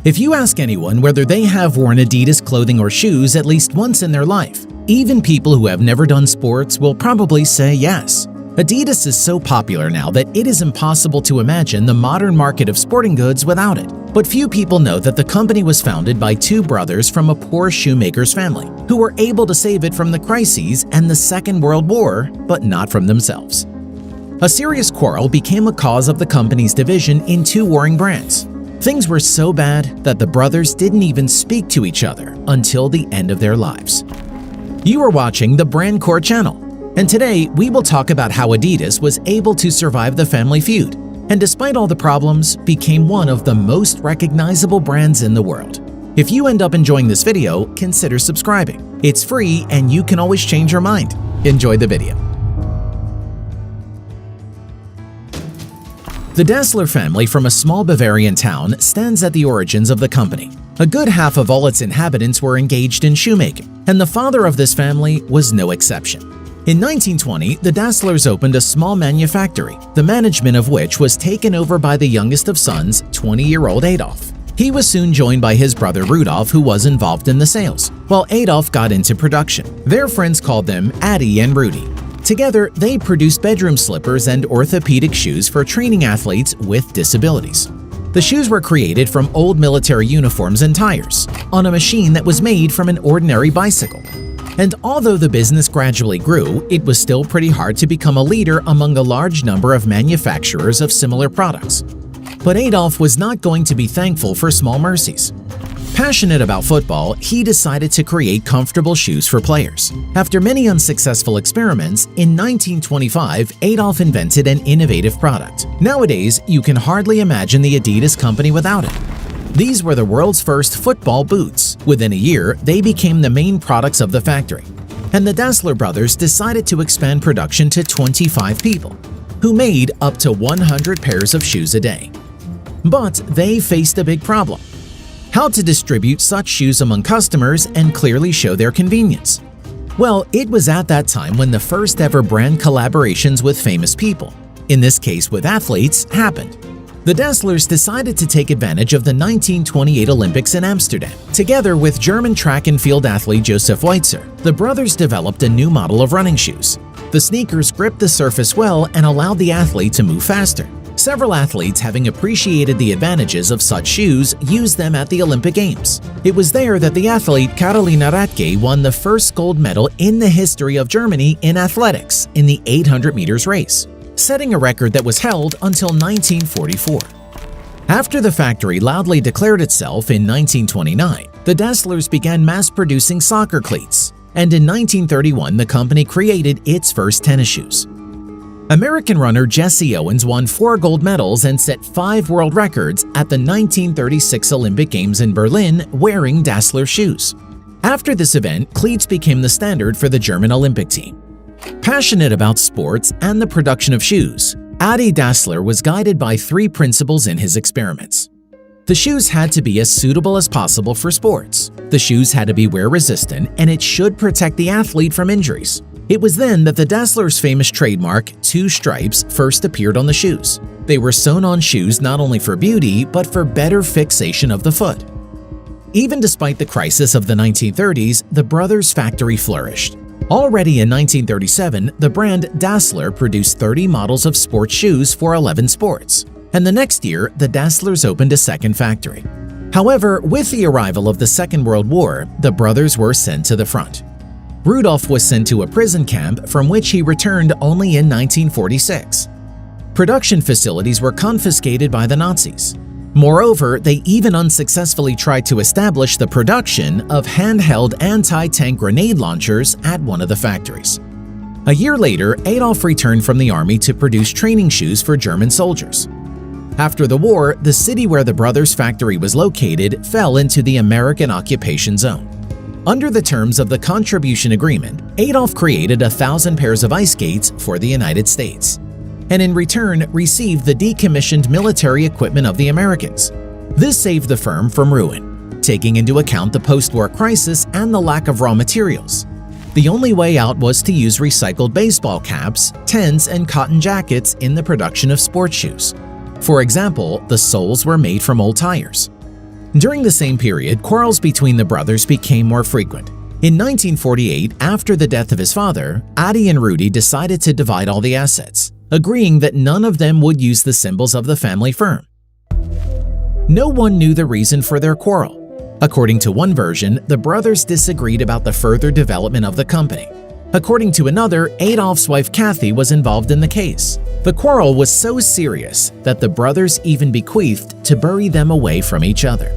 If you ask anyone whether they have worn Adidas clothing or shoes at least once in their life, even people who have never done sports will probably say yes. Adidas is so popular now that it is impossible to imagine the modern market of sporting goods without it. But few people know that the company was founded by two brothers from a poor shoemaker's family, who were able to save it from the crises and the Second World War, but not from themselves. A serious quarrel became a cause of the company's division in two warring brands. Things were so bad that the brothers didn't even speak to each other until the end of their lives. You are watching the Brand Core channel, and today we will talk about how Adidas was able to survive the family feud, and despite all the problems, became one of the most recognizable brands in the world. If you end up enjoying this video, consider subscribing. It's free and you can always change your mind. Enjoy the video. The Dassler family from a small Bavarian town stands at the origins of the company. A good half of all its inhabitants were engaged in shoemaking, and the father of this family was no exception. In 1920, the Dasslers opened a small manufactory, the management of which was taken over by the youngest of sons, 20-year-old Adolf. He was soon joined by his brother Rudolf, who was involved in the sales, while Adolf got into production. Their friends called them Addy and Rudy. Together, they produced bedroom slippers and orthopedic shoes for training athletes with disabilities. The shoes were created from old military uniforms and tires, on a machine that was made from an ordinary bicycle. And although the business gradually grew, it was still pretty hard to become a leader among a large number of manufacturers of similar products. But Adolf was not going to be thankful for small mercies. Passionate about football, he decided to create comfortable shoes for players. After many unsuccessful experiments, in 1925, Adolf invented an innovative product. Nowadays, you can hardly imagine the Adidas company without it. These were the world's first football boots. Within a year, they became the main products of the factory. And the Dassler brothers decided to expand production to 25 people, who made up to 100 pairs of shoes a day. But they faced a big problem: how to distribute such shoes among customers and clearly show their convenience. Well, it was at that time when the first ever brand collaborations with famous people, in this case with athletes, happened. The Dasslers decided to take advantage of the 1928 Olympics in Amsterdam. Together with German track and field athlete Josef Weitzer, the brothers developed a new model of running shoes. The sneakers gripped the surface well and allowed the athlete to move faster. Several athletes, having appreciated the advantages of such shoes, used them at the Olympic Games. It was there that the athlete Carolina Rathke won the first gold medal in the history of Germany in athletics in the 800 meters race, setting a record that was held until 1944. After the factory loudly declared itself in 1929, the Dasslers began mass-producing soccer cleats, and in 1931 the company created its first tennis shoes. American runner Jesse Owens won 4 gold medals and set 5 world records at the 1936 Olympic Games in Berlin wearing Dassler shoes. After this event, cleats became the standard for the German Olympic team. Passionate about sports and the production of shoes, Adi Dassler was guided by 3 principles in his experiments. The shoes had to be as suitable as possible for sports. The shoes had to be wear-resistant, and it should protect the athlete from injuries. It was then that the Dasslers' famous trademark, 2 stripes, first appeared on the shoes. They were sewn on shoes not only for beauty, but for better fixation of the foot. Even despite the crisis of the 1930s, the brothers' factory flourished. Already in 1937, the brand Dassler produced 30 models of sports shoes for 11 sports, and the next year, the Dasslers opened a second factory. However, with the arrival of the Second World War, the brothers were sent to the front. Rudolf was sent to a prison camp from which he returned only in 1946. Production facilities were confiscated by the Nazis. Moreover, they even unsuccessfully tried to establish the production of handheld anti-tank grenade launchers at one of the factories. A year later, Adolf returned from the army to produce training shoes for German soldiers. After the war, the city where the brothers' factory was located fell into the American occupation zone. Under the terms of the contribution agreement, Adolf created 1,000 pairs of ice skates for the United States, and in return received the decommissioned military equipment of the Americans. This saved the firm from ruin, taking into account the post-war crisis and the lack of raw materials. The only way out was to use recycled baseball caps, tents, and cotton jackets in the production of sports shoes. For example, the soles were made from old tires. During the same period, quarrels between the brothers became more frequent. In 1948, after the death of his father, Adi and Rudy decided to divide all the assets, agreeing that none of them would use the symbols of the family firm. No one knew the reason for their quarrel. According to one version, the brothers disagreed about the further development of the company. According to another, Adolf's wife Kathy was involved in the case. The quarrel was so serious that the brothers even bequeathed to bury them away from each other.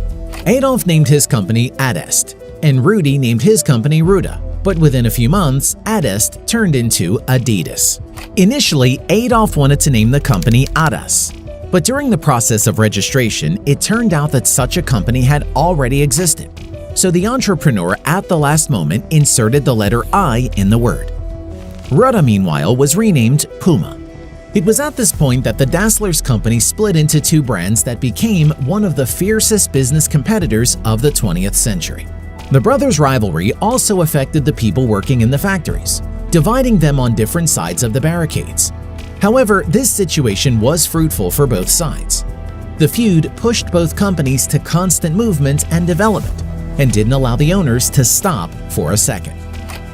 Adolf named his company ADIDAS, and Rudy named his company Ruda, but within a few months, ADIDAS turned into ADIDAS. Initially, Adolf wanted to name the company ADIDAS, but during the process of registration, it turned out that such a company had already existed. So the entrepreneur at the last moment inserted the letter I in the word. Ruda, meanwhile, was renamed Puma. It was at this point that the Dasslers company split into two brands that became one of the fiercest business competitors of the 20th century. The brothers' rivalry also affected the people working in the factories, dividing them on different sides of the barricades. However, this situation was fruitful for both sides. The feud pushed both companies to constant movement and development, and didn't allow the owners to stop for a second.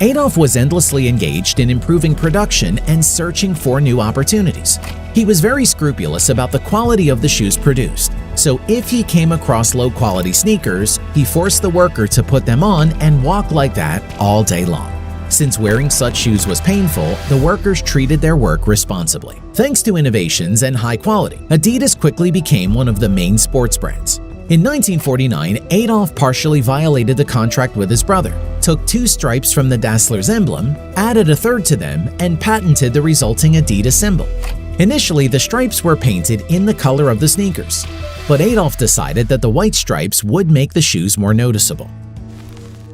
Adolf was endlessly engaged in improving production and searching for new opportunities. He was very scrupulous about the quality of the shoes produced, so if he came across low-quality sneakers, he forced the worker to put them on and walk like that all day long. Since wearing such shoes was painful, the workers treated their work responsibly. Thanks to innovations and high quality, Adidas quickly became one of the main sports brands. In 1949, Adolf partially violated the contract with his brother, took two stripes from the Dasslers emblem, added a third to them, and patented the resulting Adidas symbol. Initially, the stripes were painted in the color of the sneakers, but Adolf decided that the white stripes would make the shoes more noticeable.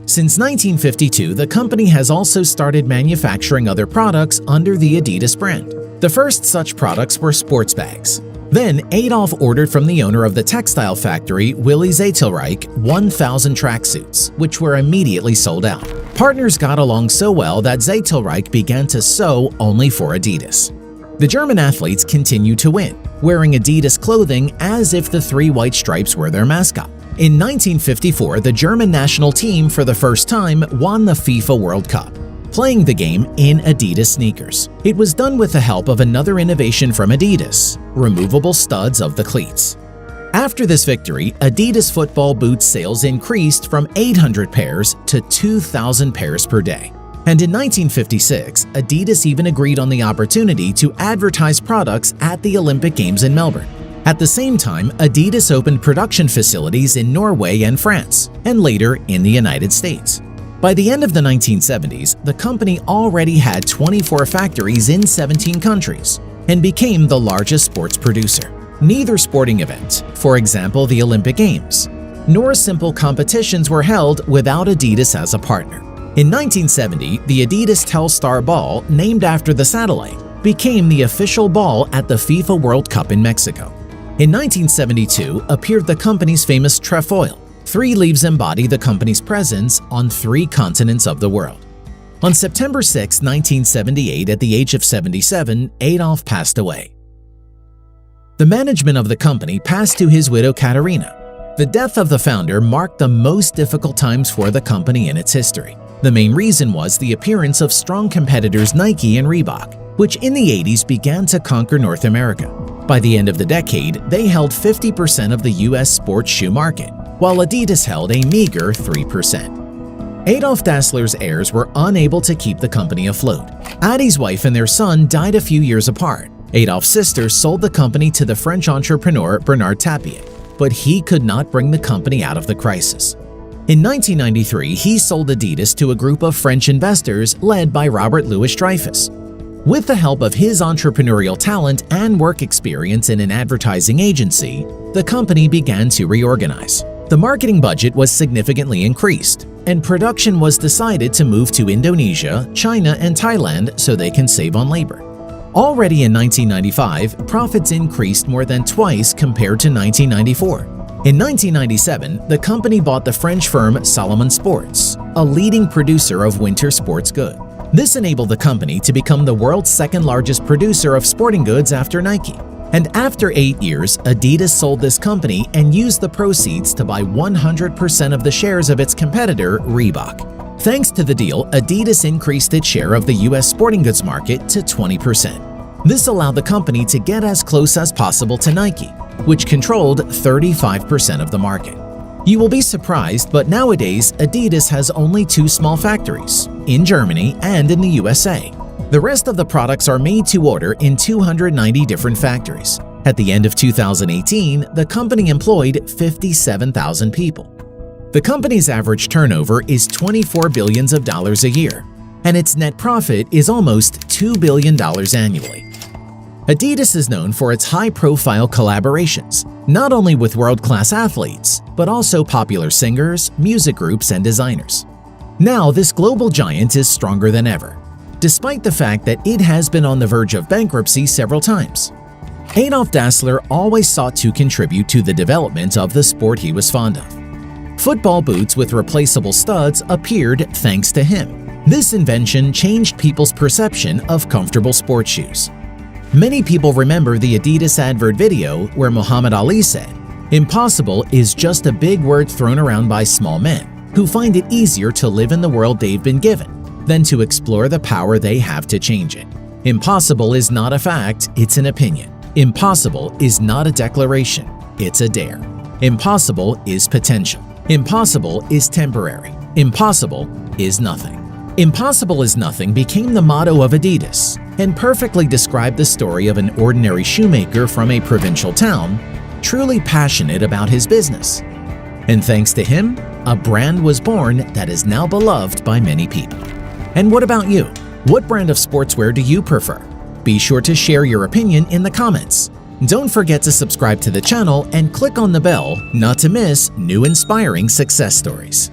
Since 1952, the company has also started manufacturing other products under the Adidas brand. The first such products were sports bags. Then, Adolf ordered from the owner of the textile factory, Willy Zaytelreich, 1,000 tracksuits, which were immediately sold out. Partners got along so well that Zaytelreich began to sew only for Adidas. The German athletes continued to win, wearing Adidas clothing as if the three white stripes were their mascot. In 1954, the German national team for the first time won the FIFA World Cup, playing the game in Adidas sneakers. It was done with the help of another innovation from Adidas, removable studs of the cleats. After this victory, Adidas football boot sales increased from 800 pairs to 2,000 pairs per day. And in 1956, Adidas even agreed on the opportunity to advertise products at the Olympic Games in Melbourne. At the same time, Adidas opened production facilities in Norway and France, and later in the United States. By the end of the 1970s, the company already had 24 factories in 17 countries and became the largest sports producer. Neither sporting event, for example the Olympic Games, nor simple competitions were held without Adidas as a partner. In 1970, the Adidas Telstar ball, named after the satellite, became the official ball at the FIFA World Cup in Mexico. In 1972 appeared the company's famous trefoil. 3 leaves embody the company's presence on 3 continents of the world. On September 6, 1978, at the age of 77, Adolf passed away. The management of the company passed to his widow Katerina. The death of the founder marked the most difficult times for the company in its history. The main reason was the appearance of strong competitors Nike and Reebok, which in the 80s began to conquer North America. By the end of the decade, they held 50% of the US sports shoe market, while Adidas held a meager 3%. Adolf Dassler's heirs were unable to keep the company afloat. Adi's wife and their son died a few years apart. Adolf's sister sold the company to the French entrepreneur Bernard Tapie, but he could not bring the company out of the crisis. In 1993, he sold Adidas to a group of French investors led by Robert Louis Dreyfus. With the help of his entrepreneurial talent and work experience in an advertising agency, the company began to reorganize. The marketing budget was significantly increased, and production was decided to move to Indonesia, China, and Thailand so they can save on labor. Already in 1995, profits increased more than twice compared to 1994. In 1997, the company bought the French firm Salomon Sports, a leading producer of winter sports goods. This enabled the company to become the world's second largest producer of sporting goods after Nike. And after 8 years, Adidas sold this company and used the proceeds to buy 100% of the shares of its competitor, Reebok. Thanks to the deal, Adidas increased its share of the US sporting goods market to 20%. This allowed the company to get as close as possible to Nike, which controlled 35% of the market. You will be surprised, but nowadays Adidas has only 2 small factories, in Germany and in the USA. The rest of the products are made to order in 290 different factories. At the end of 2018, the company employed 57,000 people. The company's average turnover is $24 billion a year, and its net profit is almost $2 billion annually. Adidas is known for its high-profile collaborations, not only with world-class athletes, but also popular singers, music groups, and designers. Now, this global giant is stronger than ever, despite the fact that it has been on the verge of bankruptcy several times. Adolf Dassler always sought to contribute to the development of the sport he was fond of. Football boots with replaceable studs appeared thanks to him. This invention changed people's perception of comfortable sports shoes. Many people remember the Adidas advert video where Muhammad Ali said, "Impossible is just a big word thrown around by small men who find it easier to live in the world they've been given than to explore the power they have to change it. Impossible is not a fact, it's an opinion. Impossible is not a declaration, it's a dare. Impossible is potential. Impossible is temporary. Impossible is nothing." Impossible is nothing became the motto of Adidas and perfectly described the story of an ordinary shoemaker from a provincial town, truly passionate about his business. And thanks to him, a brand was born that is now beloved by many people. And what about you? What brand of sportswear do you prefer? Be sure to share your opinion in the comments. Don't forget to subscribe to the channel and click on the bell not to miss new inspiring success stories.